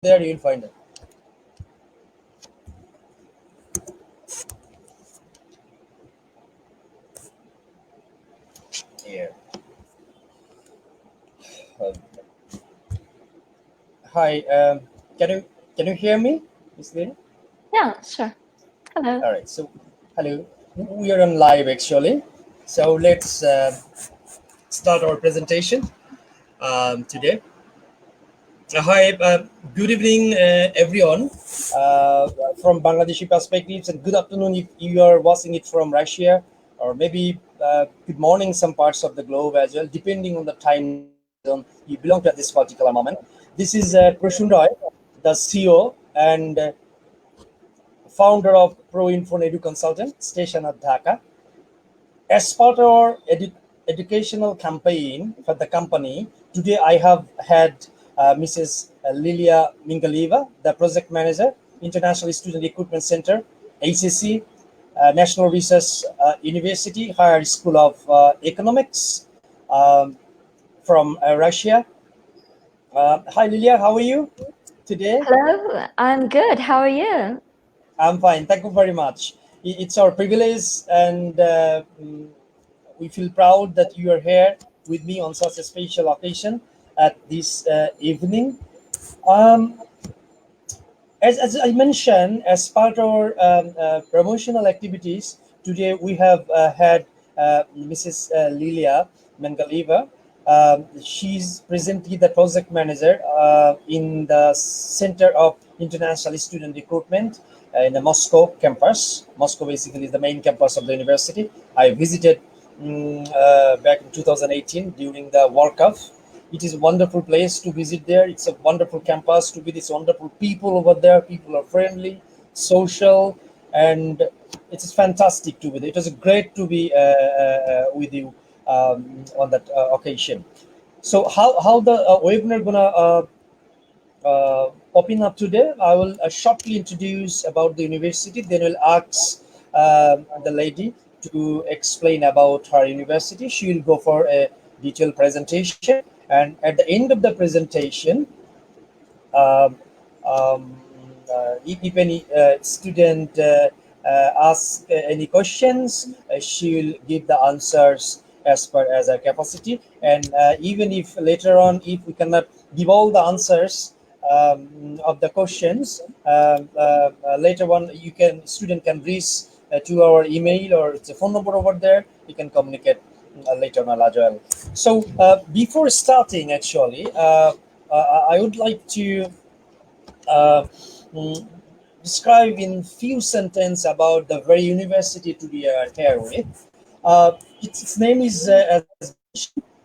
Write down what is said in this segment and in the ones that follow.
there you'll find it. Here. Hi. Can you hear me, Miss Lily? Yeah, sure. Hello. All right. So, hello. We are on live actually. So let's start our presentation today. Hi. Good evening, everyone. From Bangladeshi perspectives, and good afternoon if you are watching it from Russia, or maybe good morning some parts of the globe as well, depending on the time zone you belong to at this particular moment. This is Proshun, the CEO and founder of Pro-Info Edu Consultant, station at Dhaka. As part of our educational campaign for the company, today I have had Mrs. Lilia Mingalieva, the project manager, International Student Recruitment Center, HSE, National Research University, Higher School of Economics from Russia. Hi, Lilia, how are you today? Hello, I'm good. How are you? I'm fine. Thank you very much. It's our privilege, and we feel proud that you are here with me on such a special occasion at this evening. Um, as I mentioned, as part of our promotional activities, today we have had Mrs. Lilia Mingalieva. She's presently the project manager in the Center of International Student Recruitment in the Moscow campus. Moscow basically is the main campus of the university. I visited back in 2018 during the World Cup. It is a wonderful place to visit there. It's a wonderful campus to be these wonderful people over there. People are friendly, social, and it's fantastic to be there. It was great to be with you on that occasion. So how the webinar gonna popping up today? I will shortly introduce about the university. Then we'll ask the lady to explain about her university. She will go for a detailed presentation, and at the end of the presentation, um, um, if any student asks any questions, she will give the answers as per as her capacity. And even if later on, if we cannot give all the answers of the questions, later on student can reach to our email, or it's a phone number over there. You can communicate later on as well. So before starting, actually, I would like to uh, mm, describe in few sentences about the very university to be here with. Its name is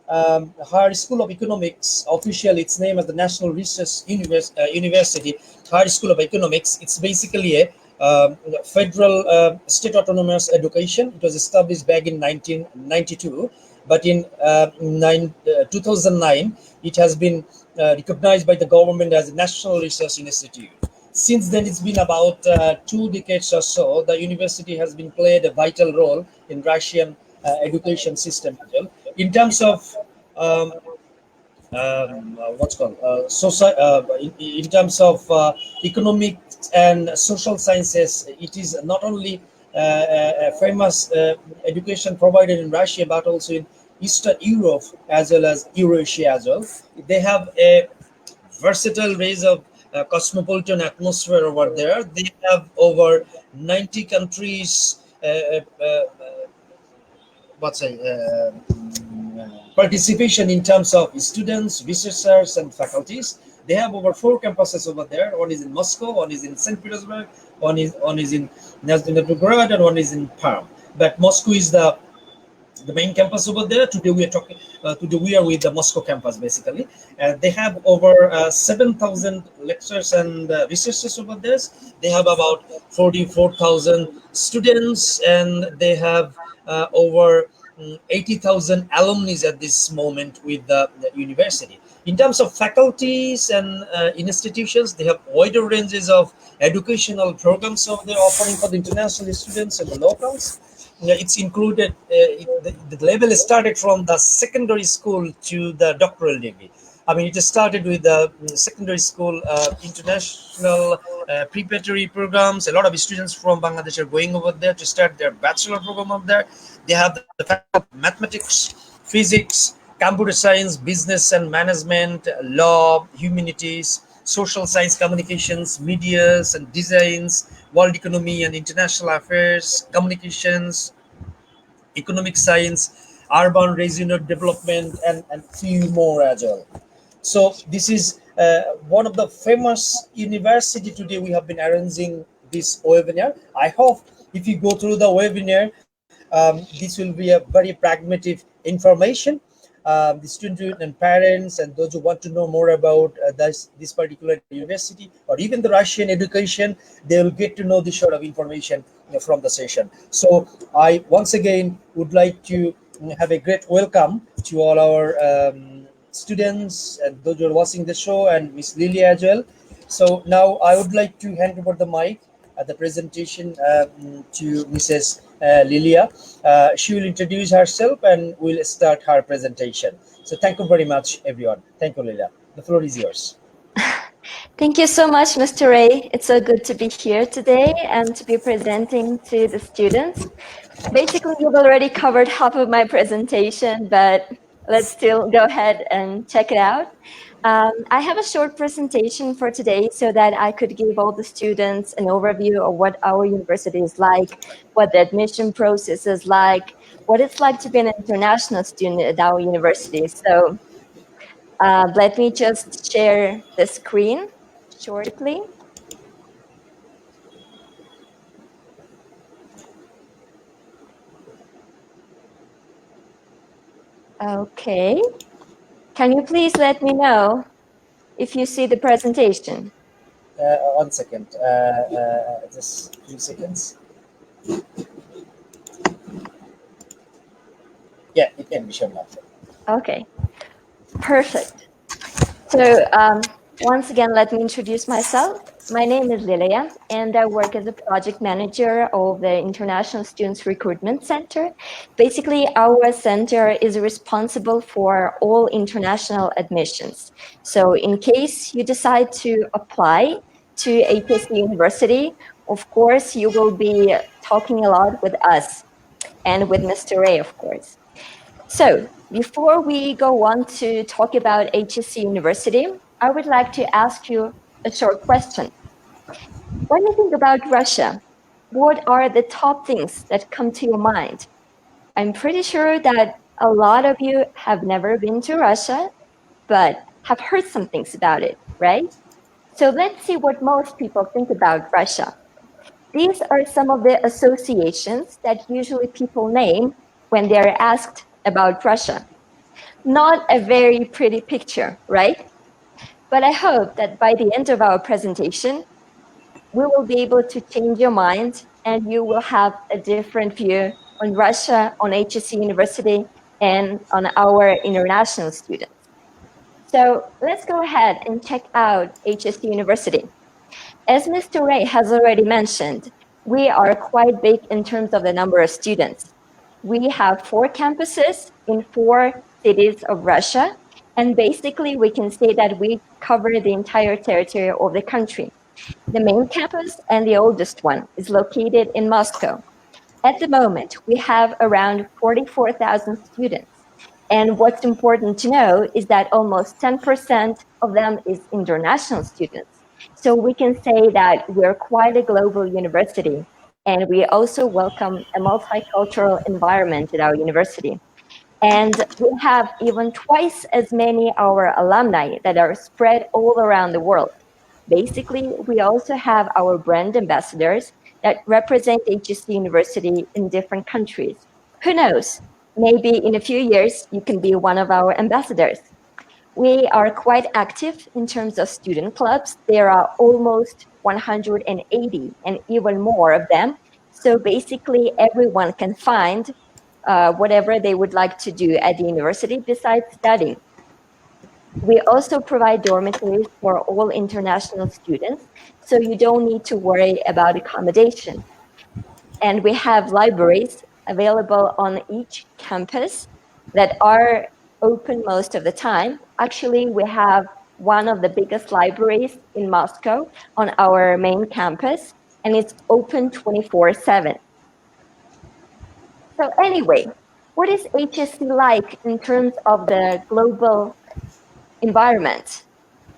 Higher School of Economics. Officially, its name as the National Research University, Higher School of Economics. It's basically a federal state autonomous education. It was established back in 1992, but in 2009, it has been recognized by the government as a National Research Institute. Since then, it's been about 2 decades or so. The university has been played a vital role in Russian education system. In terms of what's called in terms of economics and social sciences, it is not only a famous education provided in Russia, but also in Eastern Europe as well as Eurasia as well. They have a versatile range of cosmopolitan atmosphere over there. They have over 90 countries participation in terms of students, researchers, and faculties. They have over 4 campuses over there. One is in Moscow, one is in St. Petersburg, one is in Nazarchuk, and one is in Perm. But Moscow is the main campus over there. Today we are talking. Today we are with the Moscow campus basically. They have over 7,000 lecturers and researchers over there. They have about 44,000 students, and they have over 80,000 alumni at this moment with the university. In terms of faculties and institutions, they have wider ranges of educational programs of they're offering for the international students and the locals. It's included, the level started from the secondary school to the doctoral degree. I mean, it started with the secondary school, international preparatory programs. A lot of students from Bangladesh are going over there to start their bachelor program over there. They have the faculty of mathematics, physics, computer science, business and management, law, humanities, social science, communications, medias and designs, world economy and international affairs, communications, economic science, urban regional development, and few more as well. So this is one of the famous university today. We have been arranging this webinar. I hope if you go through the webinar, this will be a very pragmatic information. The students and parents and those who want to know more about this particular university or even the Russian education, they will get to know this sort of information from the session. So I once again would like to have a great welcome to all our students and those who are watching the show, and Miss Lily as well. So now I would like to hand over the mic at the presentation to Mrs. Lilia. She will introduce herself and will start her presentation. So thank you very much, everyone. Thank you, Lilia. The floor is yours. Thank you so much, Mr. Ray. It's so good to be here today and to be presenting to the students. Basically, you've already covered half of my presentation, but let's still go ahead and check it out. I have a short presentation for today so that I could give all the students an overview of what our university is like, what the admission process is like, what it's like to be an international student at our university. So let me just share the screen shortly. Okay. Can you please let me know if you see the presentation? 1 second. Just a few seconds. Yeah, it can be shown now. Okay, perfect. So once again, let me introduce myself. My name is Lilia, and I work as a project manager of the International Students Recruitment Center. Basically, our center is responsible for all international admissions. So in case you decide to apply to HSE University, of course, you will be talking a lot with us and with Mr. Ray, of course. So before we go on to talk about HSE University, I would like to ask you a short question. When you think about Russia, what are the top things that come to your mind? I'm pretty sure that a lot of you have never been to Russia, but have heard some things about it, right? So let's see what most people think about Russia. These are some of the associations that usually people name when they're asked about Russia. Not a very pretty picture, right? But I hope that by the end of our presentation, we will be able to change your mind and you will have a different view on Russia, on HSE University, and on our international students. So let's go ahead and check out HSE University. As Mr. Ray has already mentioned, we are quite big in terms of the number of students. We have 4 campuses in 4 cities of Russia, and basically we can say that we cover the entire territory of the country. The main campus and the oldest one is located in Moscow. At the moment, we have around 44,000 students. And what's important to know is that almost 10% of them is international students. So we can say that we're quite a global university, and we also welcome a multicultural environment at our university. And we have even twice as many our alumni that are spread all around the world. Basically, we also have our brand ambassadors that represent HSE University in different countries. Who knows? Maybe in a few years, you can be one of our ambassadors. We are quite active in terms of student clubs. There are almost 180 and even more of them. So basically, everyone can find whatever they would like to do at the university besides studying. We also provide dormitories for all international students, so you don't need to worry about accommodation. And we have libraries available on each campus that are open most of the time, Actually, we have one of the biggest libraries in Moscow on our main campus, and it's open 24/7. So anyway, what is HSE like in terms of the global environment?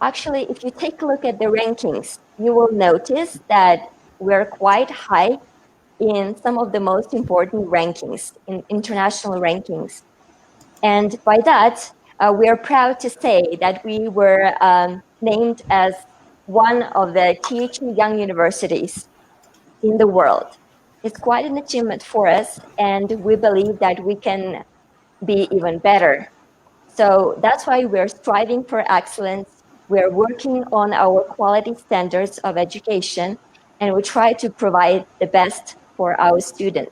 Actually, if you take a look at the rankings, you will notice that we're quite high in some of the most important rankings, in international rankings. And by that, we are proud to say that we were named as one of the THE Young Universities in the world. It's quite an achievement for us, and we believe that we can be even better. So that's why we're striving for excellence. We're working on our quality standards of education, and we try to provide the best for our students.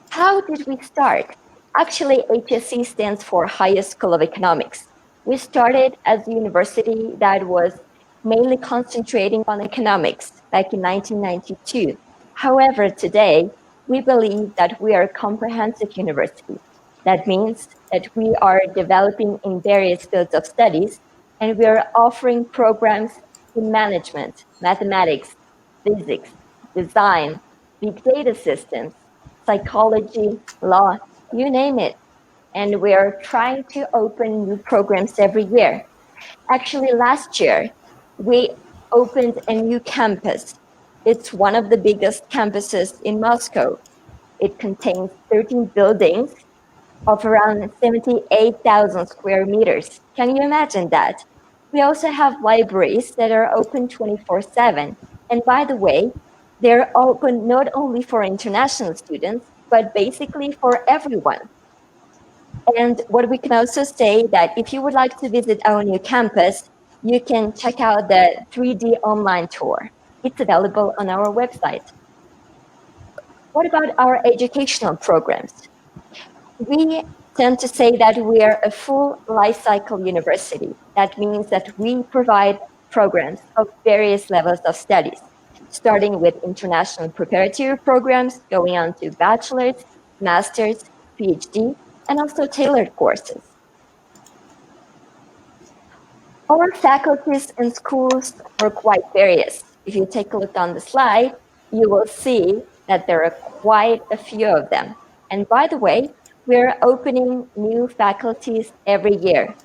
How did we start? Actually, HSE stands for Highest School of Economics. We started as a university that was mainly concentrating on economics back in 1992. However, today, we believe that we are a comprehensive university. That means that we are developing in various fields of studies, and we are offering programs in management, mathematics, physics, design, big data systems, psychology, law, you name it. And we are trying to open new programs every year. Actually, last year, we opened a new campus. It's one of the biggest campuses in Moscow. It contains 13 buildings of around 78,000 square meters. Can you imagine that? We also have libraries that are open 24/7. And by the way, they're open not only for international students, but basically for everyone. And what we can also say that if you would like to visit our new campus, you can check out the 3D online tour. It's available on our website. What about our educational programs? We tend to say that we are a full life cycle university. That means that we provide programs of various levels of studies, starting with international preparatory programs, going on to bachelor's, master's, PhD, and also tailored courses. Our faculties and schools are quite various. If you take a look on the slide, you will see that there are quite a few of them. And by the way, we're opening new faculties every year.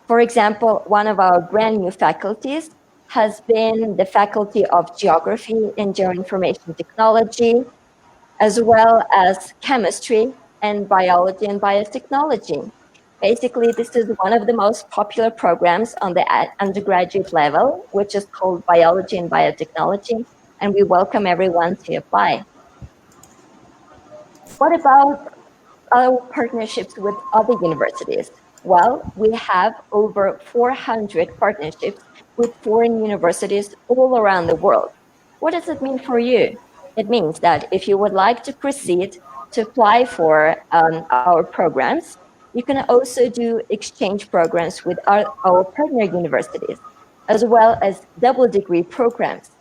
For example, one of our brand new faculties has been the Faculty of Geography and Geoinformation Technology, as well as Chemistry and Biology and Biotechnology. Basically, this is one of the most popular programs on the undergraduate level, which is called Biology and Biotechnology, and we welcome everyone to apply. What about our partnerships with other universities? Well, we have over 400 partnerships with foreign universities all around the world. What does it mean for you? It means that if you would like to proceed to apply for our programs, you can also do exchange programs with our partner universities, as well as double degree programs.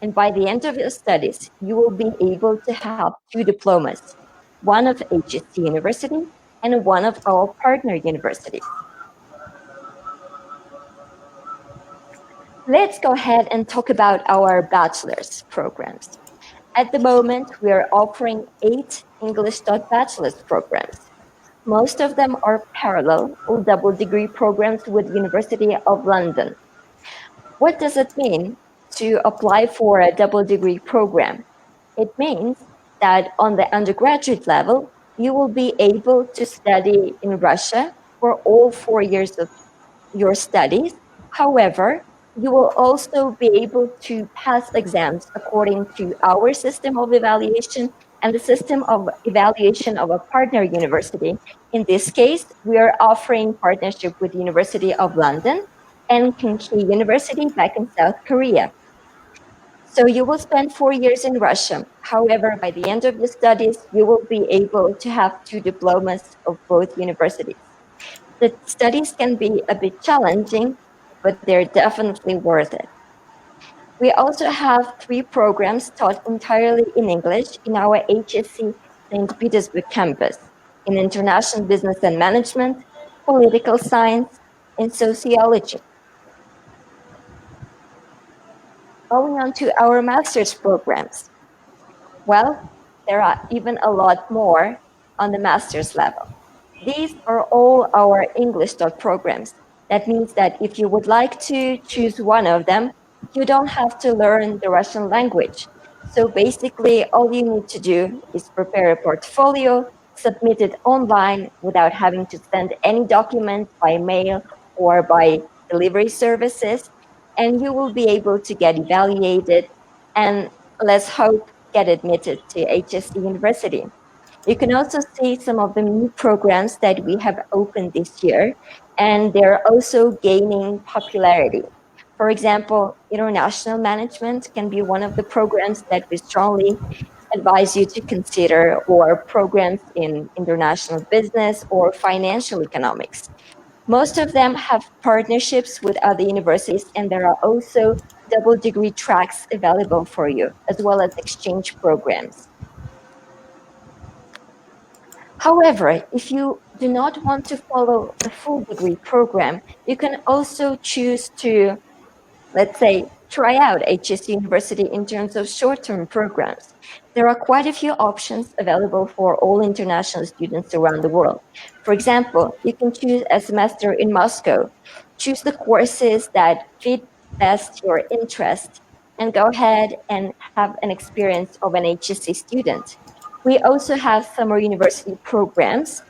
And by the end of your studies, you will be able to have 2 diplomas, one of HSE University and one of our partner universities. Let's go ahead and talk about our bachelor's programs. At the moment, we are offering 8 English bachelor's programs. Most of them are parallel or double degree programs with University of London. What does it mean to apply for a double degree program? It means that on the undergraduate level, you will be able to study in Russia for all 4 years of your studies. However, you will also be able to pass exams according to our system of evaluation and the system of evaluation of a partner university. In this case, we are offering partnership with University of London and Kyunghee University back in South Korea. So you will spend 4 years in Russia. However, by the end of your studies, you will be able to have 2 diplomas of both universities. The studies can be a bit challenging, but they're definitely worth it. We also have 3 programs taught entirely in English in our HSE St. Petersburg campus, in International Business and Management, political science, and sociology. Going on to our master's programs. Well, there are even a lot more on the master's level. These are all our English taught programs. That means that if you would like to choose one of them, you don't have to learn the Russian language. So basically, all you need to do is prepare a portfolio, submit it online without having to send any documents by mail or by delivery services, and you will be able to get evaluated and, let's hope, get admitted to HSE University. You can also see some of the new programs that we have opened this year, and they're also gaining popularity. For example, international management can be one of the programs that we strongly advise you to consider, or programs in international business or financial economics. Most of them have partnerships with other universities, and there are also double degree tracks available for you, as well as exchange programs. However, if you do not want to follow the full degree program, you can also choose to, let's say, try out HSE University in terms of short-term programs. There are quite a few options available for all international students around the world. For example, you can choose a semester in Moscow, choose the courses that fit best your interest, and go ahead and have an experience of an HSE student. We also have summer university programs,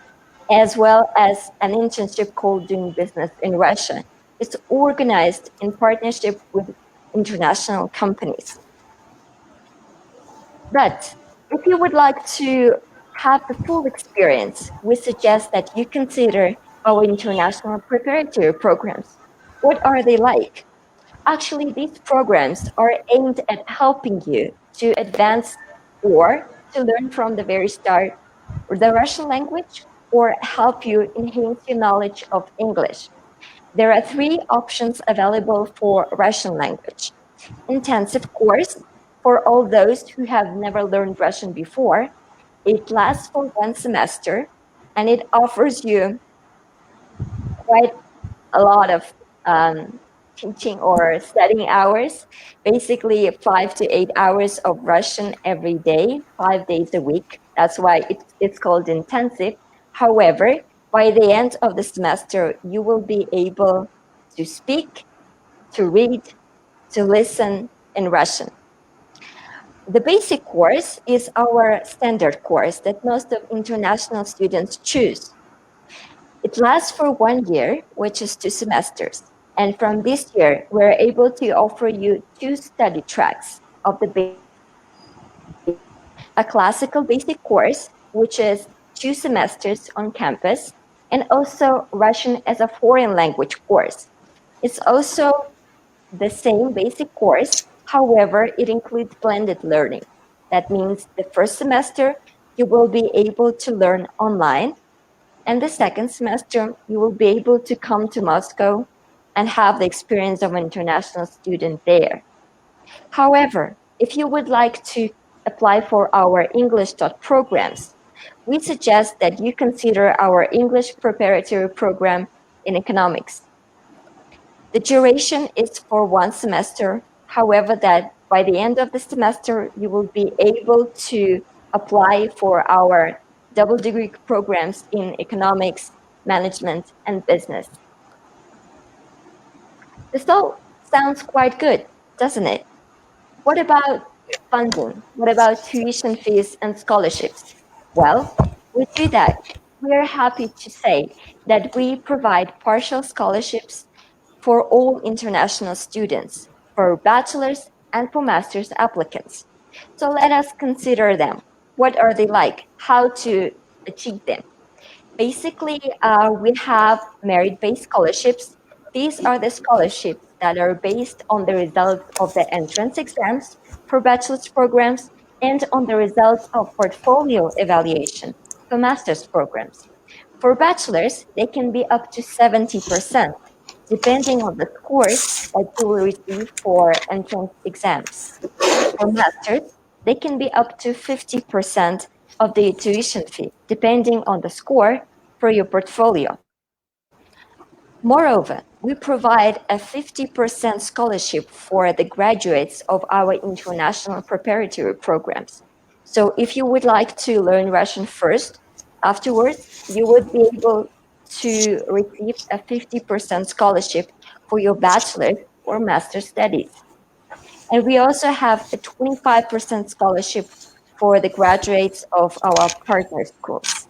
as well as an internship called Doing Business in Russia. It's organized in partnership with international companies. But if you would like to have the full experience, we suggest that you consider our international preparatory programs. What are they like? Actually, these programs are aimed at helping you to advance or to learn from the very start the Russian language, or help you enhance your knowledge of English. There are three options available for Russian language. Intensive course for all those who have never learned Russian before. It lasts for 1 semester, and it offers you quite a lot of teaching or studying hours, basically 5 to 8 hours of Russian every day, 5 days a week. That's why it's called intensive. However, by the end of the semester, you will be able to speak, to read, to listen in Russian. The basic course is our standard course that most of international students choose. It lasts for 1 year, which is 2 semesters. And from this year, we're able to offer you 2 study tracks of the basic course. A classical basic course, which is 2 semesters on campus, and also Russian as a foreign language course. It's also the same basic course, however, it includes blended learning. That means the first semester, you will be able to learn online, and the second semester, you will be able to come to Moscow and have the experience of an international student there. However, if you would like to apply for our English taught programs, we suggest that you consider our English preparatory program in economics. The duration is for 1 semester, however, that by the end of the semester, you will be able to apply for our double degree programs in economics, management, and business. This all sounds quite good, doesn't it? What about funding? What about tuition fees and scholarships? Well, we do that. We are happy to say that we provide partial scholarships for all international students, for bachelor's and for master's applicants. So let us consider them. What are they like? How to achieve them? Basically, we have merit-based scholarships. These are the scholarships that are based on the results of the entrance exams for bachelor's programs and on the results of portfolio evaluation for master's programs. For bachelors, they can be up to 70%, depending on the scores that you will receive for entrance exams. For masters, they can be up to 50% of the tuition fee, depending on the score for your portfolio. Moreover, we provide a 50% scholarship for the graduates of our international preparatory programs. So if you would like to learn Russian first, afterwards, you would be able to receive a 50% scholarship for your bachelor's or master's studies. And we also have a 25% scholarship for the graduates of our partner schools.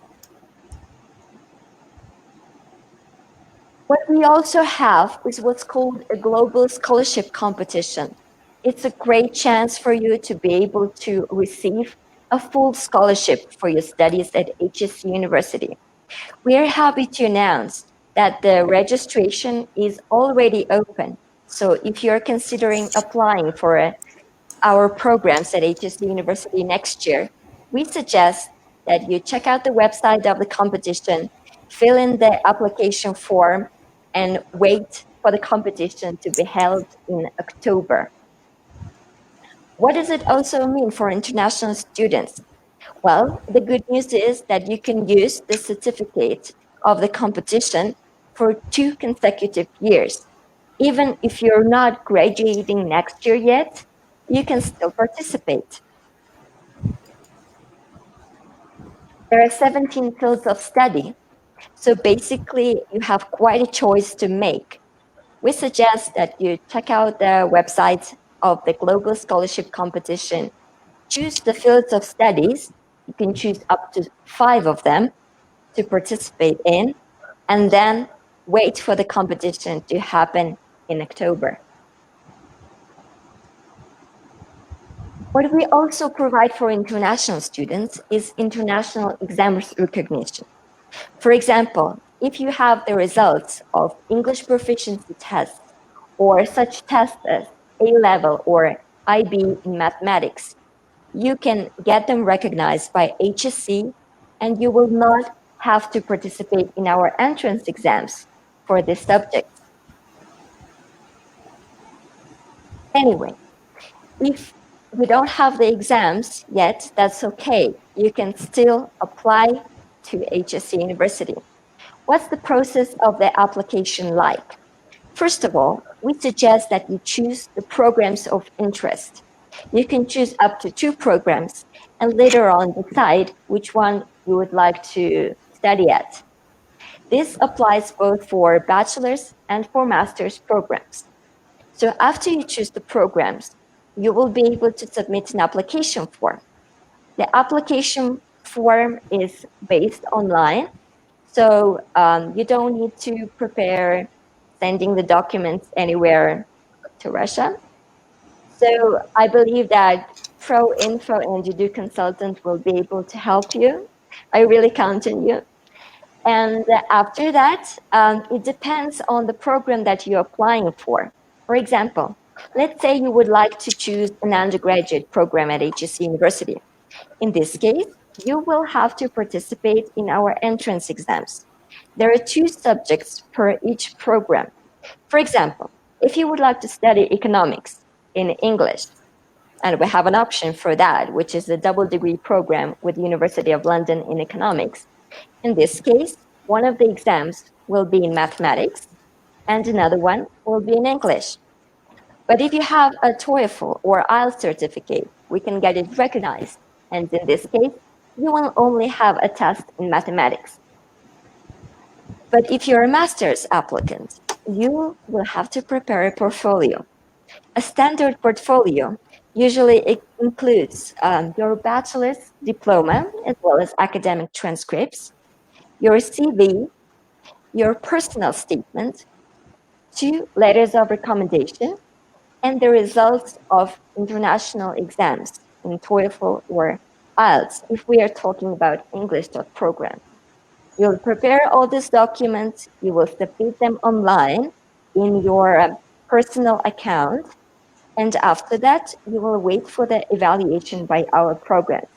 What we also have is what's called a global scholarship competition. It's a great chance for you to be able to receive a full scholarship for your studies at HSE University. We are happy to announce that the registration is already open. So if you're considering applying for our programs at HSE University next year, we suggest that you check out the website of the competition, fill in the application form, and wait for the competition to be held in October. What does it also mean for international students? Well, the good news is that you can use the certificate of the competition for 2 consecutive years. Even if you're not graduating next year yet, you can still participate. There are 17 fields of study, so basically you have quite a choice to make. We suggest that you check out the website of the Global Scholarship Competition, choose the fields of studies, you can choose up to 5 of them to participate in, and then wait for the competition to happen in October. What we also provide for international students is international exams recognition. For example, if you have the results of English proficiency tests or such tests as A-level or IB in mathematics, you can get them recognized by HSE, and you will not have to participate in our entrance exams for this subject. Anyway, if you don't have the exams yet, that's okay. You can still apply to HSE University. What's the process of the application like? First of all, we suggest that you choose the programs of interest. You can choose up to 2 programs and later on decide which one you would like to study at. This applies both for bachelor's and for master's programs. So after you choose the programs, you will be able to submit an application form. The application form is based online, so you don't need to prepare sending the documents anywhere to Russia. So I believe that ProInfo and Udo Consultant will be able to help you. I really count on you. And after that, it depends on the program that you're applying for. For example, let's say you would like to choose an undergraduate program at HSE University. In this case, you will have to participate in our entrance exams. There are 2 subjects per each program. For example, if you would like to study economics in English, and we have an option for that, which is a double degree program with the University of London in economics. In this case, one of the exams will be in mathematics and another one will be in English. But if you have a TOEFL or IELTS certificate, we can get it recognized. And in this case, you will only have a test in mathematics. But if you're a master's applicant, you will have to prepare a portfolio. A standard portfolio usually includes your bachelor's diploma, as well as academic transcripts, your CV, your personal statement, 2 letters of recommendation, and the results of international exams in TOEFL or IELTS, if we are talking about English program. You'll prepare all these documents, you will submit them online in your personal account, and after that, you will wait for the evaluation by our programs.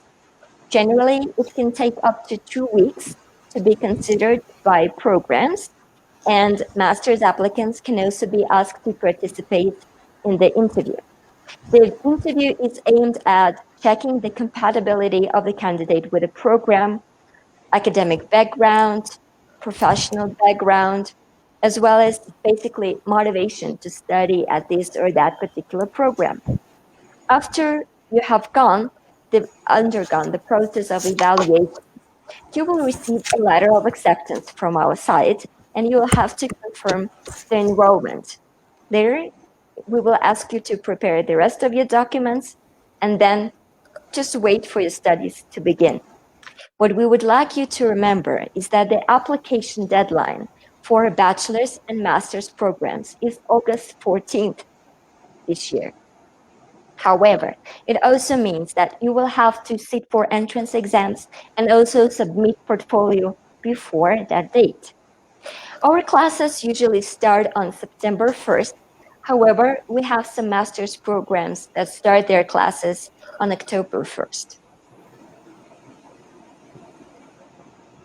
Generally, it can take up to 2 weeks to be considered by programs, and master's applicants can also be asked to participate in the interview. The interview is aimed at checking the compatibility of the candidate with the program, academic background, professional background, as well as basically motivation to study at this or that particular program. After you have undergone the process of evaluation, you will receive a letter of acceptance from our side, and you will have to confirm the enrollment. There, we will ask you to prepare the rest of your documents and then just wait for your studies to begin. What we would like you to remember is that the application deadline for bachelor's and master's programs is August 14th this year. However, it also means that you will have to sit for entrance exams and also submit portfolio before that date. Our classes usually start on September 1st. However, we have some master's programs that start their classes on October 1st.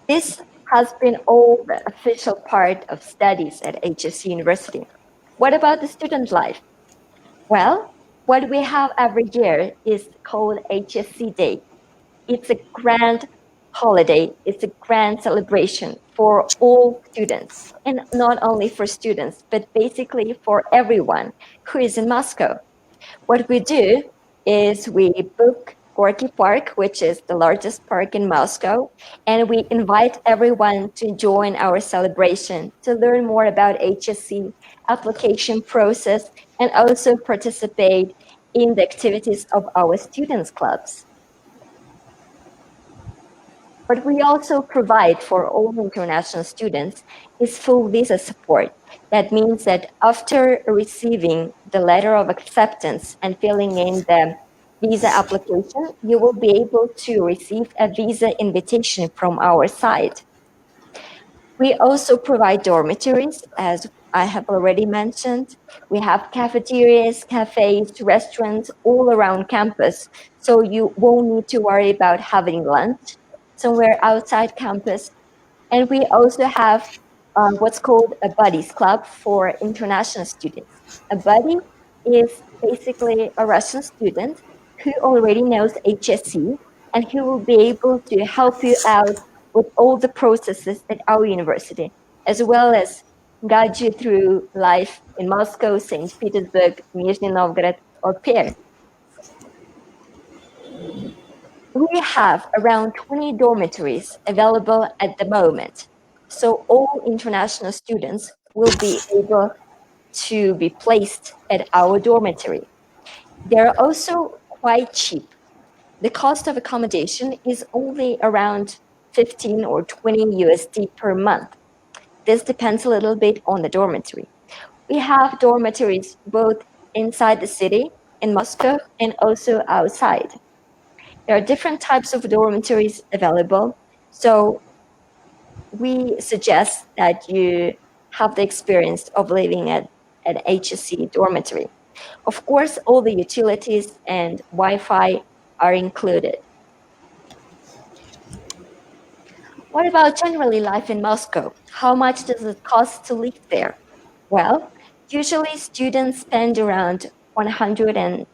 This has been all the official part of studies at HSE University. What about the student life? Well, what we have every year is called HSE Day. It's a grand holiday, it's a grand celebration for all students, and not only for students, but basically for everyone who is in Moscow. What we do is we book Gorky Park, which is the largest park in Moscow, and we invite everyone to join our celebration to learn more about HSE application process and also participate in the activities of our students' clubs. What we also provide for all international students is full visa support. That means that after receiving the letter of acceptance and filling in the visa application, you will be able to receive a visa invitation from our side. We also provide dormitories, as I have already mentioned. We have cafeterias, cafes, restaurants all around campus, so you won't need to worry about having lunch somewhere outside campus. And we also have what's called a buddies club for international students. A buddy is basically a Russian student who already knows HSE and who will be able to help you out with all the processes at our university, as well as guide you through life in Moscow, St. Petersburg, Nizhny Novgorod, or Perm. We have around 20 dormitories available at the moment. So all international students will be able to be placed at our dormitory. They're also quite cheap. The cost of accommodation is only around 15 or 20 USD per month. This depends a little bit on the dormitory. We have dormitories both inside the city in Moscow and also outside. There are different types of dormitories available, so we suggest that you have the experience of living at an HSE dormitory. Of course, all the utilities and Wi-Fi are included. What about generally life in Moscow? How much does it cost to live there? Well, usually students spend around 110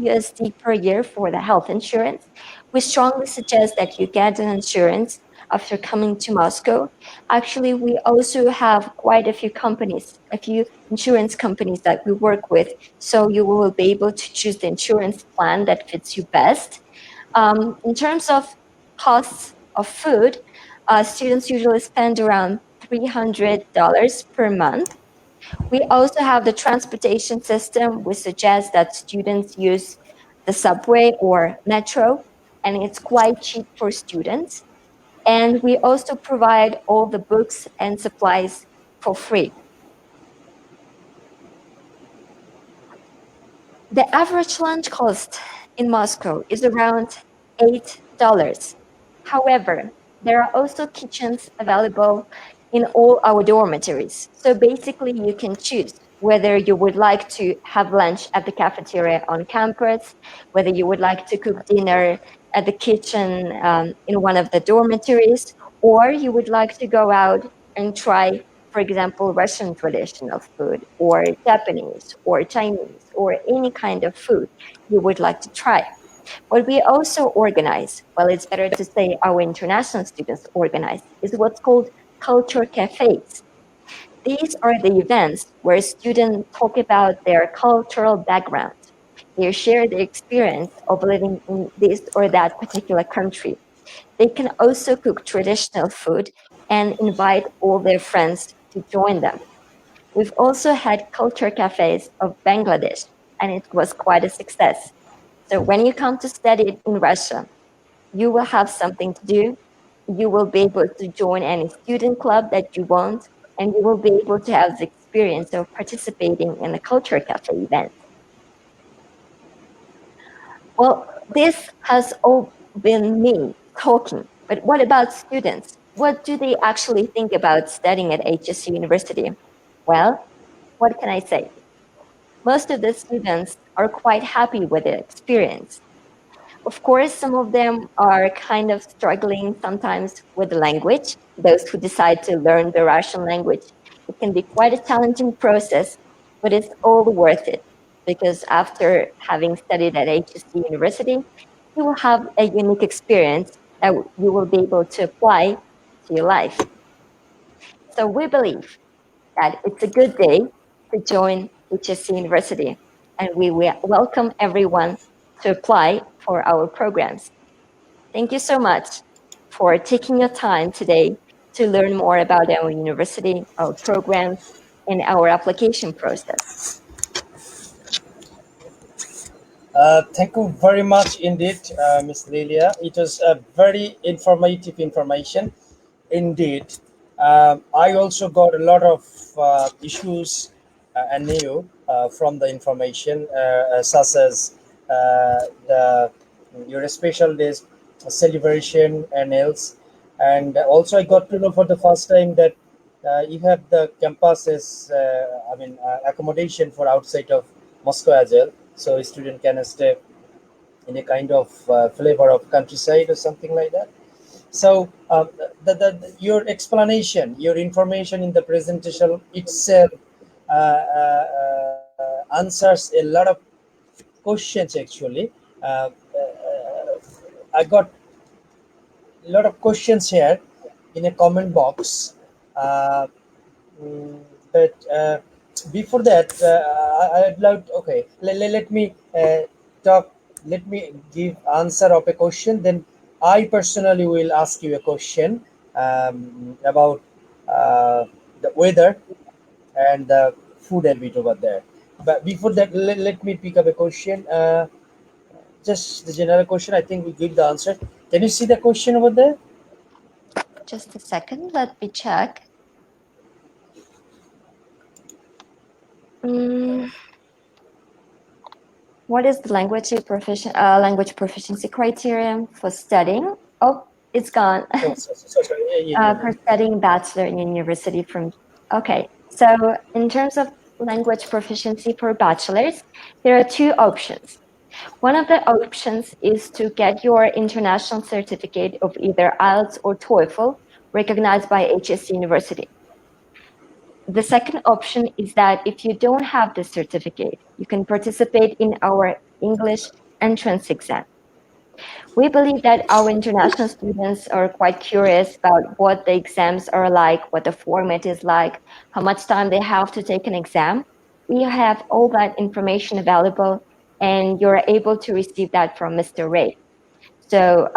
USD per year for the health insurance. We strongly suggest that you get an insurance after coming to Moscow. Actually, we also have quite a few insurance companies that we work with, so you will be able to choose the insurance plan that fits you best. In terms of costs of food, students usually spend around $300 per month. We also have the transportation system. We suggest that students use the subway or metro, and it's quite cheap for students. And we also provide all the books and supplies for free. The average lunch cost in Moscow is around $8. However, there are also kitchens available in all our dormitories. So basically you can choose whether you would like to have lunch at the cafeteria on campus, whether you would like to cook dinner at the kitchen in one of the dormitories, or you would like to go out and try, for example, Russian traditional food, or Japanese, or Chinese, or any kind of food you would like to try. What we also organize, well, it's better to say our international students organize, is what's called culture cafes. these are the events where students talk about their cultural background. They share their experience of living in this or that particular country. They can also cook traditional food and invite all their friends to join them. We've also had culture cafes of Bangladesh, and it was quite a success. So when you come to study in Russia, you will have something to do. You will be able to join any student club that you want, and you will be able to have the experience of participating in a culture cafe event. Well, this has all been me talking, but what about students? What do they actually think about studying at HSE University? Well, what can I say? Most of the students are quite happy with the experience. Of course, some of them are kind of struggling sometimes with the language. Those who decide to learn the Russian language, it can be quite a challenging process, but it's all worth it because after having studied at HSE University, you will have a unique experience that you will be able to apply to your life. So we believe that it's a good day to join HSE University, and we welcome everyone to apply for our programs. Thank you so much for taking your time today to learn more about our university, our programs, and our application process. Thank you very much indeed, Ms. Lilia. It was a very informative information indeed. I also got a lot of issues and new from the information, such as the your special days celebration and else. And also, I got to know for the first time that you have the campuses, accommodation for outside of Moscow as well, so a student can stay in a kind of flavor of countryside or something like that. So your explanation, your information in the presentation itself answers a lot of questions actually. I got a lot of questions here in a comment box. Uh, but before that, I'd like okay. Let me talk. Let me give answer of a question. Then I personally will ask you a question about the weather and the food a bit over there. But before that, let me pick up a question. Just the general question. I think we give the answer. Can you see the question over there? Just a second, let me check. What is the language proficiency criterion for studying? Oh, it's gone. Oh, sorry. Yeah. For studying bachelor in university from, okay. So in terms of language proficiency for bachelors, there are two options. One of the options is to get your international certificate of either IELTS or TOEFL recognized by HSE University. The second option is that if you don't have the certificate, you can participate in our English entrance exam. We believe that our international students are quite curious about what the exams are like, what the format is like, how much time they have to take an exam. We have all that information available, and you're able to receive that from Mr. Ray. So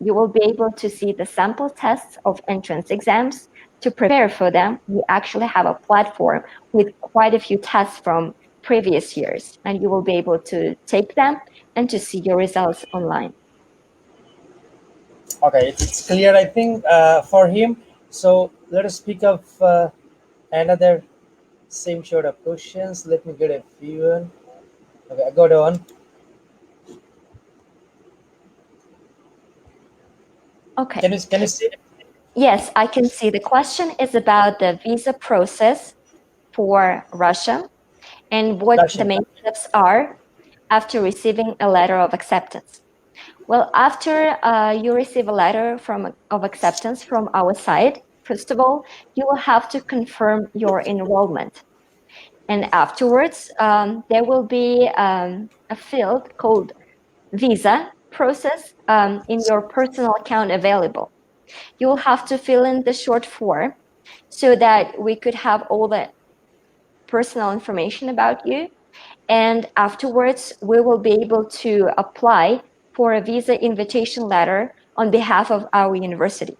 you will be able to see the sample tests of entrance exams. To prepare for them, we actually have a platform with quite a few tests from previous years, and you will be able to take them and to see your results online. Okay, it's clear, I think, for him. So let us pick up another same sort of questions. Let me get a few. Okay, I got on. Okay. Can you see? Yes, I can see. The question is about the visa process for Russia and what Russian. the main steps are after receiving a letter of acceptance. Well, after you receive a letter of acceptance from our side, first of all, you will have to confirm your enrollment. And afterwards, there will be a field called visa process in your personal account available. You will have to fill in the short form so that we could have all the personal information about you. And afterwards, we will be able to apply for a visa invitation letter on behalf of our university.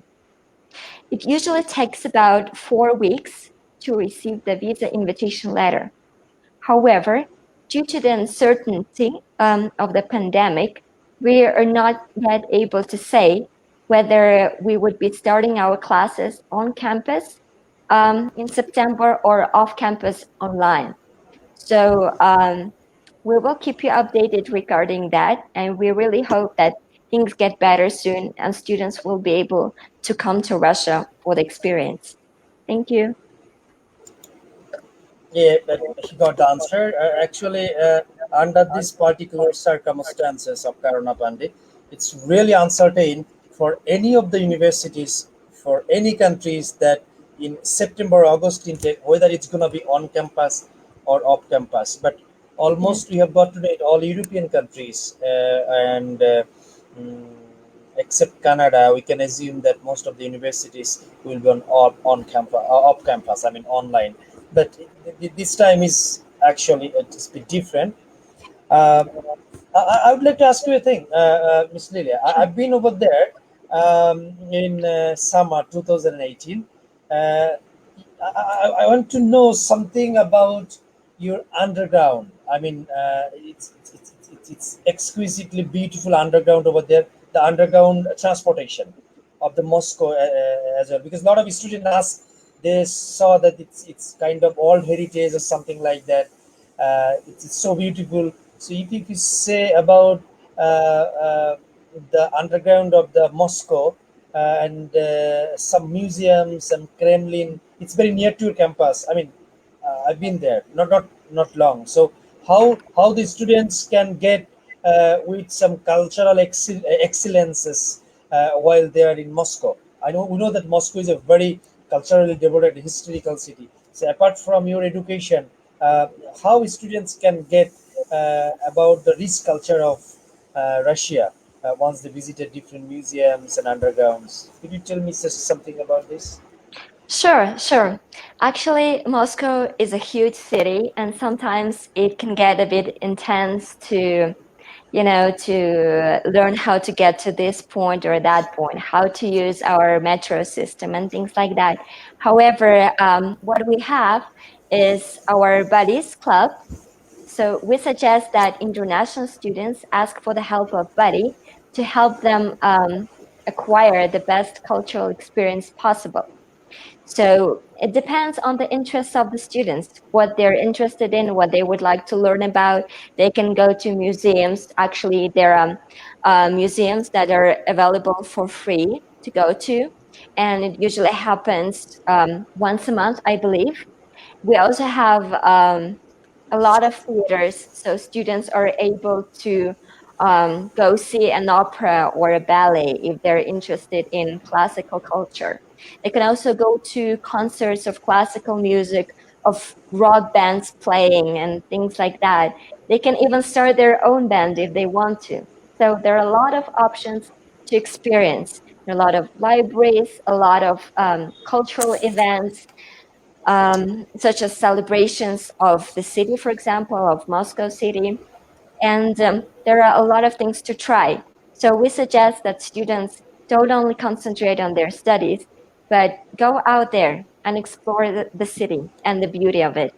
It usually takes about 4 weeks to receive the visa invitation letter. However, due to the uncertainty of the pandemic, we are not yet able to say whether we would be starting our classes on campus in September or off campus online. So we will keep you updated regarding that, and we really hope that things get better soon and students will be able to come to Russia for the experience. Thank you. Yeah, but he got the answer. Actually, under these particular circumstances of Corona pandemic, it's really uncertain for any of the universities, for any countries, that in September, August intake, whether it's going to be on campus or off campus. But Yes. almost we have got to date all European countries and mm, except Canada, we can assume that most of the universities will be on campus, off campus. I mean online. But this time is actually it's a bit different. Uh, I would like to ask you a thing, Miss Lilia. Sure. I've been over there in summer 2018. I want to know something about your underground. I mean, it's exquisitely beautiful underground over there. The underground transportation of the Moscow as well, because a lot of students ask, they saw that it's kind of old heritage or something like that. It's so beautiful. So if you say about the underground of the Moscow and some museums, some Kremlin, it's very near to your campus. I mean, I've been there, not long. So how the students can get with some cultural excellences while they are in Moscow. I know we know that Moscow is a very culturally devoted historical city. So apart from your education, how students can get about the rich culture of Russia once they visited different museums and undergrounds. Could you tell me something about this? Sure, sure. Actually, Moscow is a huge city, and sometimes it can get a bit intense to, to learn how to get to this point or that point, how to use our metro system and things like that. However, what we have is our buddies club. So we suggest that international students ask for the help of buddy to help them acquire the best cultural experience possible. So it depends on the interests of the students, what they're interested in, what they would like to learn about. They can go to museums. Actually, there are museums that are available for free to go to, and it usually happens once a month, I believe. We also have a lot of theaters, so students are able to go see an opera or a ballet if they're interested in classical culture. They can also go to concerts of classical music, of rock bands playing and things like that. They can even start their own band if they want to. So there are a lot of options to experience. There are a lot of libraries, a lot of cultural events, such as celebrations of the city, for example, of Moscow city. And there are a lot of things to try. So we suggest that students don't only concentrate on their studies, but go out there and explore the city and the beauty of it.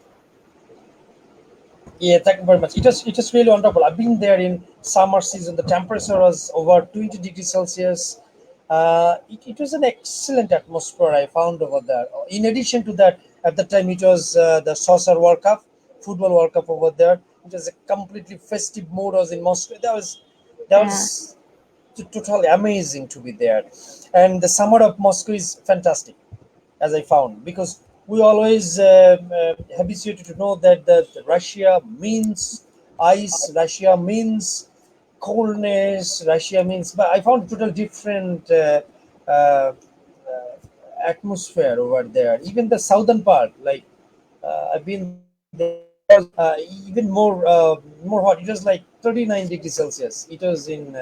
Yeah, thank you very much. It was really wonderful. I've been there in summer season. The temperature was over 20 degrees Celsius. It was an excellent atmosphere I found over there. In addition to that, at the time it was the Soccer World Cup, football World Cup over there. It was a completely festive mood. Was in Moscow. That Yeah. was totally amazing to be there. And the summer of Moscow is fantastic, as I found, because we always habituated to know that Russia means ice, Russia means coldness, Russia means. But I found total different uh, atmosphere over there. Even the southern part, like I've been there, even more hot. It was like 39 degrees Celsius. It was in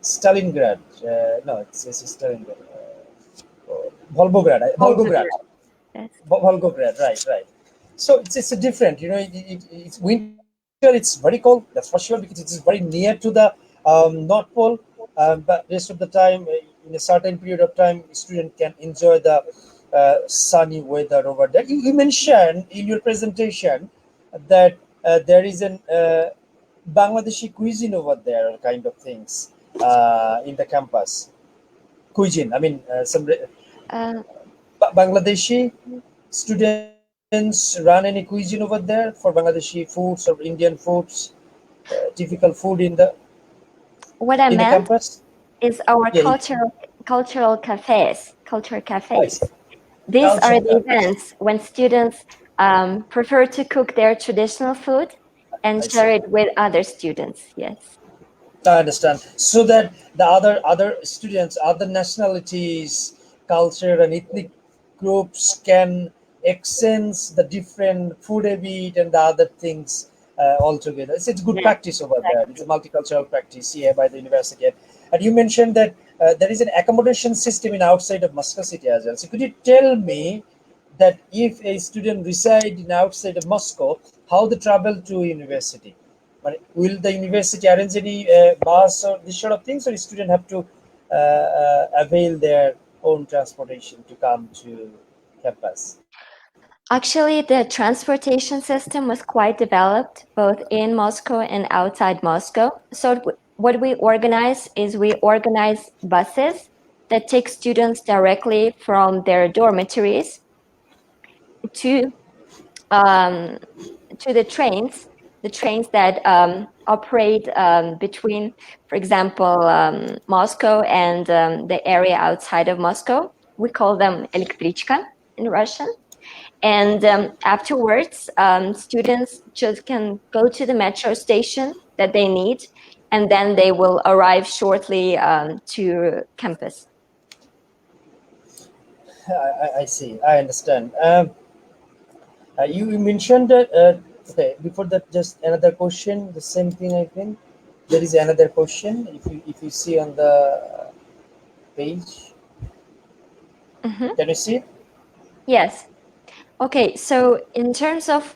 Stalingrad. No, it's Stalingrad. Volgograd. Volgograd. Yes. Volgograd, right. So it's a different, it's winter, it's very cold, that's for sure, because it is very near to the North Pole. But rest of the time, in a certain period of time, student can enjoy the sunny weather over there. You mentioned in your presentation that there is an Bangladeshi cuisine over there, kind of things in the campus. Cuisine, I mean, Uh, Bangladeshi students run any cuisine over there for Bangladeshi foods or Indian foods, typical food what I in the meant campus? is our Yeah, cultural cafes, culture I see. cafes. These Culture are the cafes. events when students prefer to cook their traditional food and I share see. it with other students. Yes. I understand. So that the other students, other nationalities, culture, and ethnic groups can exchange the different food habit and the other things altogether. It's good Yes, practice over there. It's a exactly. multicultural practice here by the university. And you mentioned that there is an accommodation system in outside of Moscow City as well. So could you tell me that if a student reside in outside of Moscow, how they travel to university? But will the university arrange any bus or this sort of things, or student have to avail their own transportation to come to campus? Actually, the transportation system was quite developed both in Moscow and outside Moscow. So what we organize is we organize buses that take students directly from their dormitories to um, to the trains that operate between, for example, Moscow and the area outside of Moscow. We call them elektrichka in Russian. And afterwards, students just can go to the metro station that they need, and then they will arrive shortly to campus. I see. I understand. You mentioned that. Okay, before that, just another question. The same thing. I think there is another question. If you see on the page, Mhm. can you see it? Yes. Okay. So in terms of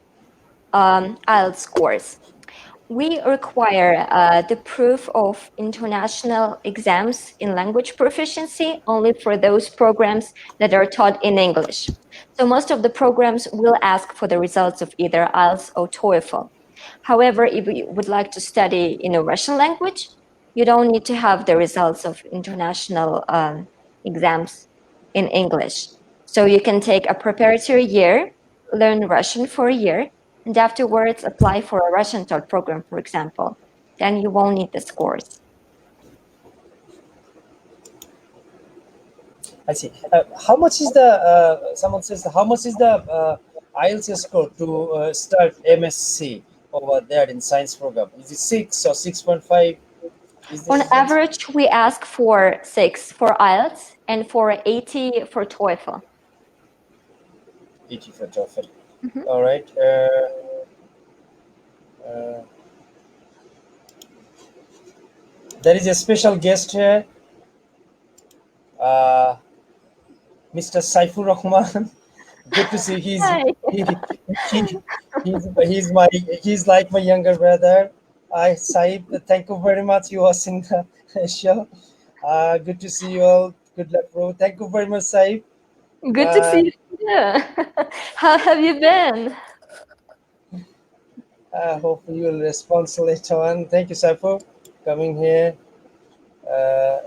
IELTS scores, we require the proof of international exams in language proficiency only for those programs that are taught in English. So most of the programs will ask for the results of either IELTS or TOEFL. However, if you would like to study in a Russian language, you don't need to have the results of international exams in English. So you can take a preparatory year, learn Russian for a year, and afterwards apply for a Russian taught program, for example. Then you won't need the scores. I see. How much is the someone says how much is the IELTS score to start MSc over there in science program? Is it 6 or 6.5? Is the On difference? average, we ask for 6 for IELTS and for 80 for TOEFL. 80 for TOEFL. Mhm. All right. Uh, there is a special guest here, uh, Mr. Saifur Rahman. Good to see. Hi. He, he's my he's like my younger brother. I Saib, thank you very much. You was in the show. Good to see you all. Good luck, bro. Thank you very much, Saib. Good to see Uh, you. Yeah. How have you been? Hope you will respond later on. Thank you, Saib, for coming here.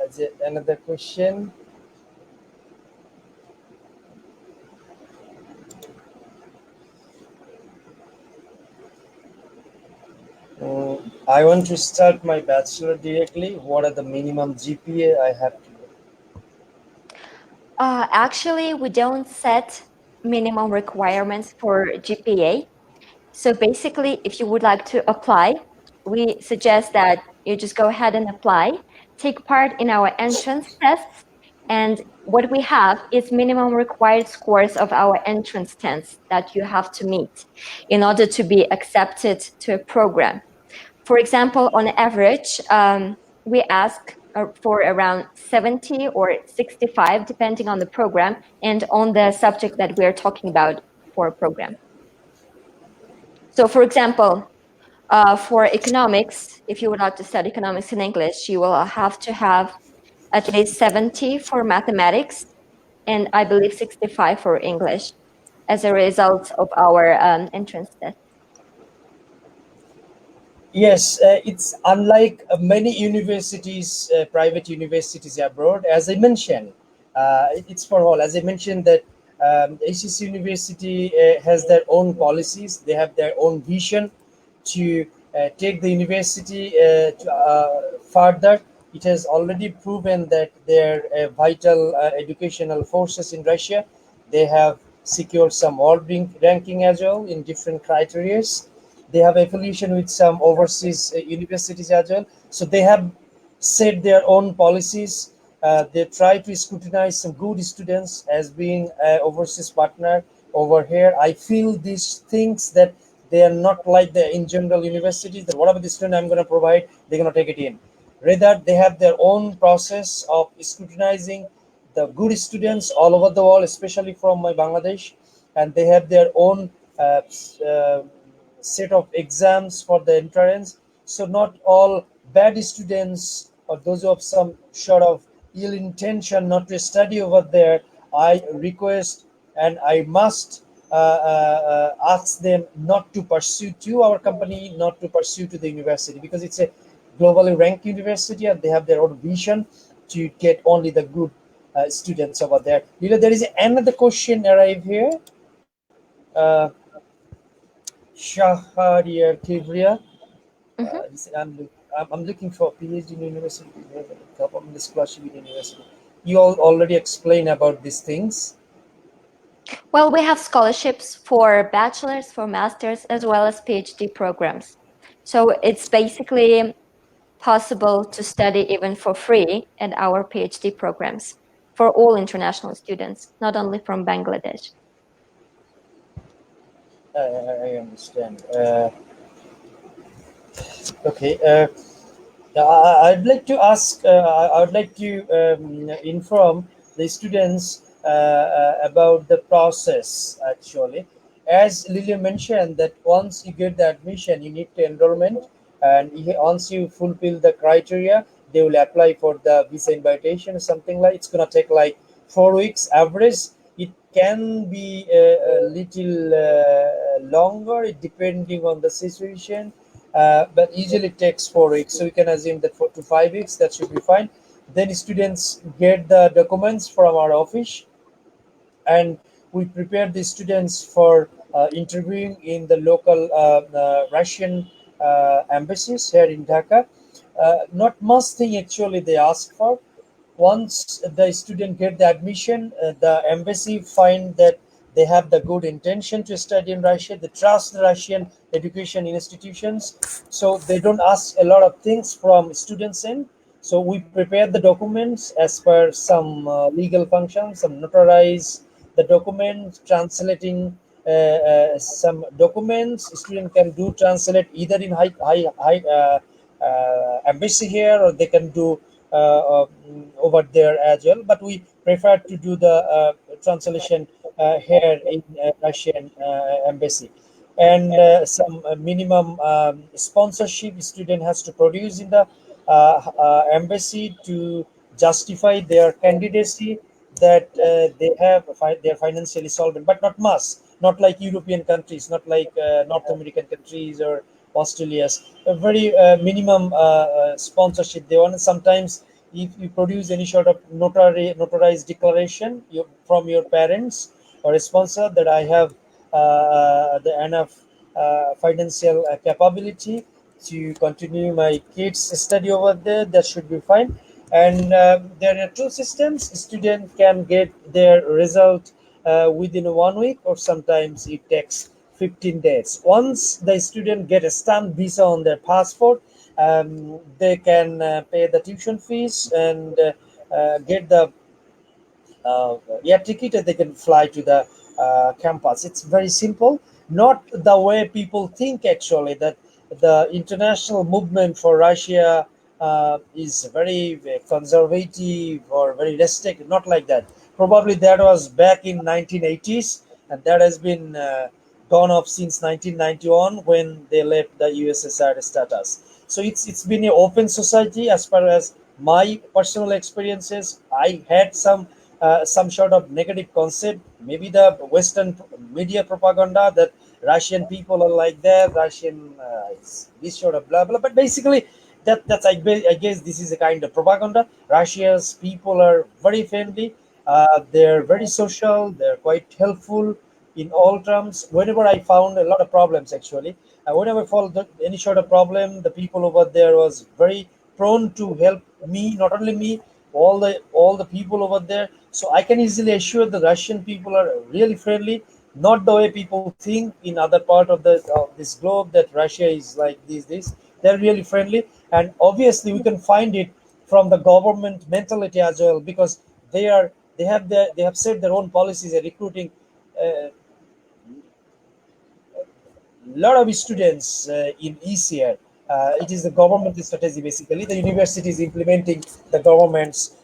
Is it another question? I want to start my bachelor directly. What are the minimum GPA I have to? Actually, we don't set minimum requirements for GPA. So basically, if you would like to apply, we suggest that you just go ahead and apply, take part in our entrance tests, and what we have is minimum required scores of our entrance tests that you have to meet in order to be accepted to a program. For example, on average, we ask for around 70 or 65, depending on the program and on the subject that we're talking about for a program. So for example, for economics, if you would like to study economics in English, you will have to have at least 70 for mathematics, and I believe 65 for English as a result of our entrance test. Yes, it's unlike many universities, private universities abroad. As I mentioned, it's for all. As I mentioned, that HSE University has their own policies. They have their own vision to take the university further. It has already proven that they're a vital educational forces in Russia. They have secured some world ranking as well in different criterias. They have affiliation with some overseas universities as well. So they have set their own policies. They try to scrutinize some good students as being an overseas partner over here. I feel these things that they are not like the in general universities that whatever the student I'm going to provide, they're going to take it in. Rather, they have their own process of scrutinizing the good students all over the world, especially from my Bangladesh, and they have their own set of exams for the entrance. So not all bad students or those who have some sort of ill intention not to study over there, I request and I must ask them not to pursue to our company, not to pursue to the university, because it's a globally ranked university and they have their own vision to get only the good students over there. You know, there is another question arrive here. Shahriar Kivria. I'm looking for a PhD in university, government scholarship in university. You all already explained about these things. Well, we have scholarships for bachelors, for masters, as well as PhD programs. So it's basically possible to study even for free at our PhD programs for all international students, not only from Bangladesh. I understand. Okay. I'd like to ask. I would like to inform the students about the process. Actually, as Lilia mentioned, that once you get the admission, you need to enrollment, and once you fulfill the criteria, they will apply for the visa invitation or something like. It's gonna take like 4 weeks average. It can be a little longer, depending on the situation. But usually it takes 4 weeks, so we can assume that 4 to 5 weeks, that should be fine. Then students get the documents from our office, and we prepare the students for interviewing in the local Russian embassies here in Dhaka. Not much thing actually they ask for. Once the student get the admission, the embassy find that they have the good intention to study in Russia. They trust the Russian education institutions, so they don't ask a lot of things from students in. So we prepare the documents as per some legal functions, some notarize the document, translating some documents. Student can do translate either in embassy here, or they can do over there as well. But we prefer to do the translation here in Russian embassy. And some minimum sponsorship student has to produce in the embassy to justify their candidacy, that they have they're financially solvent, but not much, not like European countries, not like North American countries or Australia's. A very minimum sponsorship they want. Sometimes if you produce any sort of notarized declaration from your parents or a sponsor that I have the enough financial capability to continue my kids study over there, that should be fine. And there are two systems. Student can get their result within 1 week, or sometimes it takes 15 days. Once the student get a stamped visa on their passport, they can pay the tuition fees and get the air ticket, and they can fly to the campus. It's very simple, not the way people think actually, that the international movement for Russia is very conservative or very restricted. Not like that. Probably that was back in 1980s, and that has been gone off since 1991 when they left the USSR status. So it's been an open society as far as my personal experiences. I had some sort of negative concept, maybe the Western media propaganda that Russian people are like that, Russian this sort of blah blah. But basically, that's I guess this is a kind of propaganda. Russia's people are very friendly. They're very social. They're quite helpful in all terms. Whenever I found a lot of problems, actually, whenever I found any sort of problem, the people over there was very prone to help me. Not only me, all the people over there. So I can easily assure the Russian people are really friendly. Not the way people think in other part of this globe that Russia is like this. They're really friendly, and obviously we can find it from the government mentality as well, because they have set their own policies and recruiting a lot of students in each year. It is the government strategy basically. The university is implementing the government's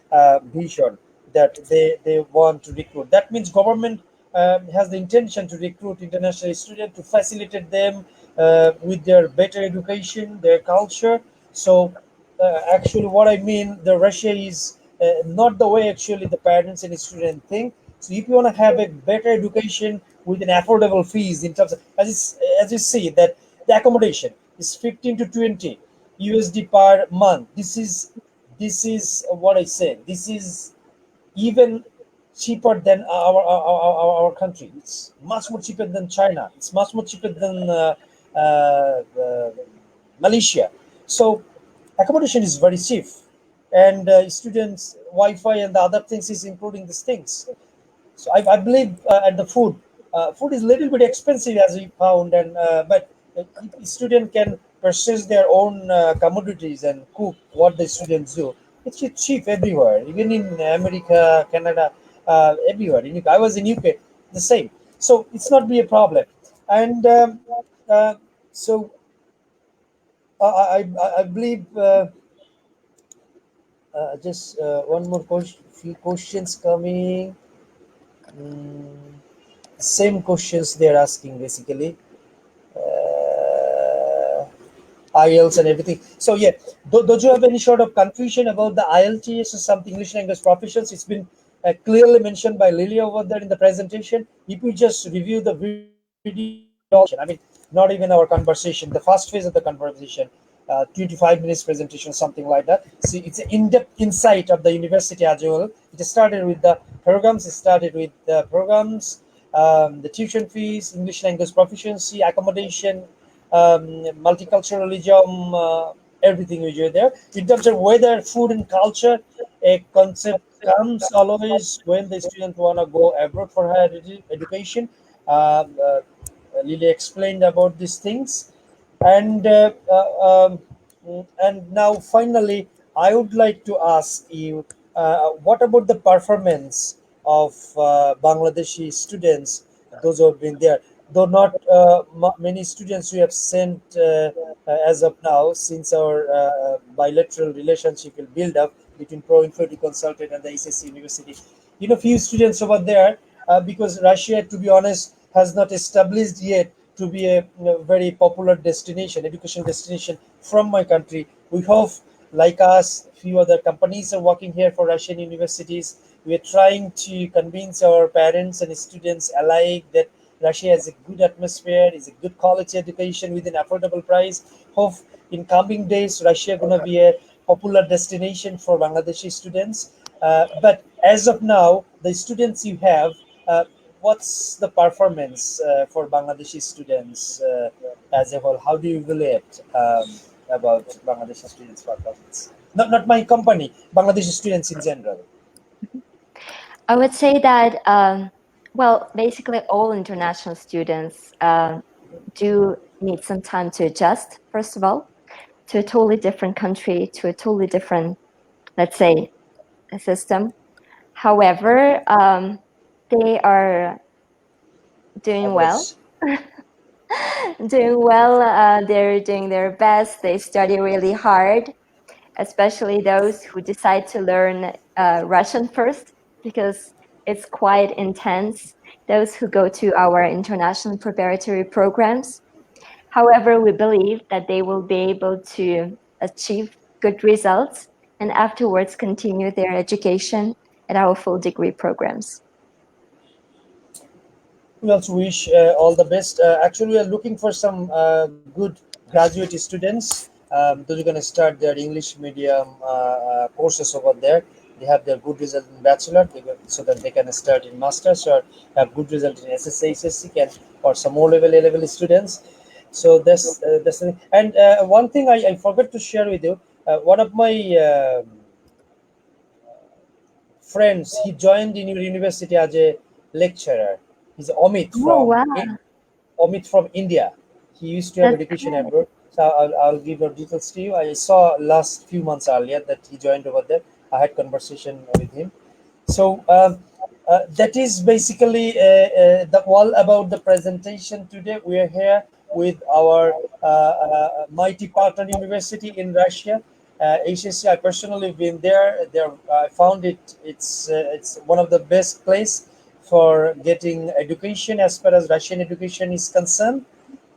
vision that they want to recruit. That means government has the intention to recruit international students to facilitate them with their better education, their culture. So actually, what I mean, the Russia is not the way actually the parents and students think. So if you want to have a better education with an affordable fees in terms of as you see that the accommodation is 15 to 20 USD per month. This is what I said. This is even cheaper than our country. It's much more cheaper than China. It's much more cheaper than Malaysia. So accommodation is very cheap, and students Wi-Fi and the other things is including these things. So I believe at the food is a little bit expensive as we found, and but if student can purchase their own commodities and cook what the students do. It's cheap everywhere, even in America, Canada, everywhere. In UK, I was in UK, the same. So it's not be a problem, and uh, so I believe just one more question, few questions coming. Mm, Same questions they're asking basically. IELTS and everything. So yeah, don't you have any sort of confusion about the IELTS or something English language proficiency? It's been clearly mentioned by Lily over there in the presentation. If you just review the video, I mean, not even our conversation, the first phase of the conversation, 25 minutes presentation, something like that. See, it's an in-depth insight of the university as well. It started with the programs. It started with the programs, the tuition fees, English language proficiency, accommodation, multiculturalism, everything which is there. In terms of weather, food, and culture, a concept comes always when the student want to go abroad for higher education. Lily explained about these things, and and now finally, I would like to ask you, what about the performance of Bangladeshi students, those who have been there? Though not many students we have sent as of now, since our bilateral relationship will build up between Pro Info Consultant and the HSE University. Few students over there, because Russia, to be honest, has not established yet to be a very popular destination, education destination from my country. We hope, like us, few other companies are working here for Russian universities. We are trying to convince our parents and students alike that Russia has a good atmosphere, is a good quality education with an affordable price. Hope in coming days, Russia gonna be a popular destination for Bangladeshi students. But as of now, the students you have, what's the performance for Bangladeshi students as a whole? How do you evaluate about Bangladeshi students' performance? Not my company, Bangladeshi students in general. I would say that, well, basically all international students do need some time to adjust, first of all, to a totally different country, to a totally different, let's say, system. However, they are doing well. Average. Doing well. They're doing their best. They study really hard. especially those who decide to learn Russian first, because it's quite intense, those who go to our international preparatory programs. However, we believe that they will be able to achieve good results and afterwards continue their education at our full degree programs. We also wish all the best. Actually, we are looking for some good graduate students. Those are going to start their English medium courses over there. They have their good result in Bachelor, so that they can start in Masters or have good result in SSA, HSE, or some more level A level students. So that's the thing. And one thing I forgot to share with you. One of my friends, he joined in your university as a lecturer. He's Amit Oh, wow. Amit from India. He used to have That's education great. abroad. So I'll give your details to you. I saw last few months earlier that he joined over there. I had conversation with him. So that is basically the all about the presentation today. We are here with our mighty partner university in Russia, HSE. I personally been there. There, I found it's one of the best place for getting education as far as Russian education is concerned.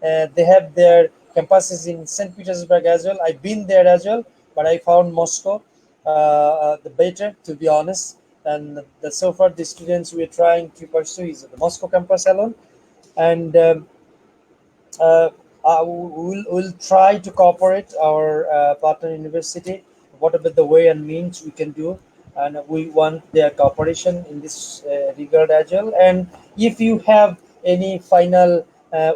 They have their campuses in St. Petersburg as well. I've been there as well, but I found Moscow the better, to be honest. And so far, the students we are trying to pursue is the Moscow campus alone. And we'll try to cooperate our partner university, whatever the way and means we can do. And we want their cooperation in this regard as well. And if you have any final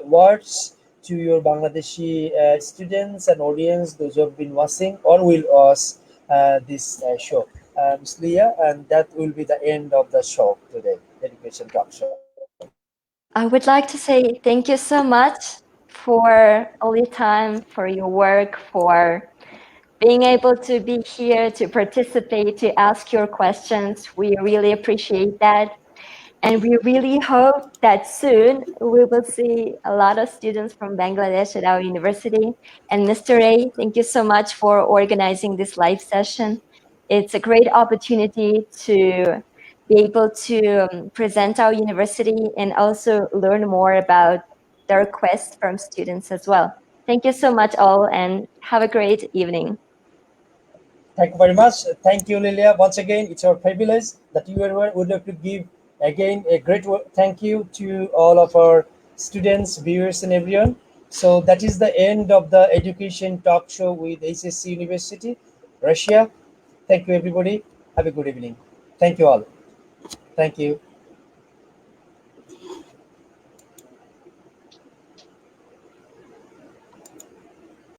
words to your Bangladeshi students and audience, those who have been watching or will watch this show, Ms. Leah, and that will be the end of the show today, Education Talk Show. I would like to say thank you so much for all your time, for your work, for being able to be here, to participate, to ask your questions. We really appreciate that. And we really hope that soon we will see a lot of students from Bangladesh at our university. And Mr. A, thank you so much for organizing this live session. It's a great opportunity to be able to present our university and also learn more about the requests from students as well. Thank you so much all and have a great evening. Thank you very much. Thank you, Lilia. Once again, it's our privilege that you would like to give again a great thank you to all of our students, viewers, and everyone. So that is the end of the education talk show with HSE University, Russia. Thank you, everybody. Have a good evening. Thank you all. Thank you.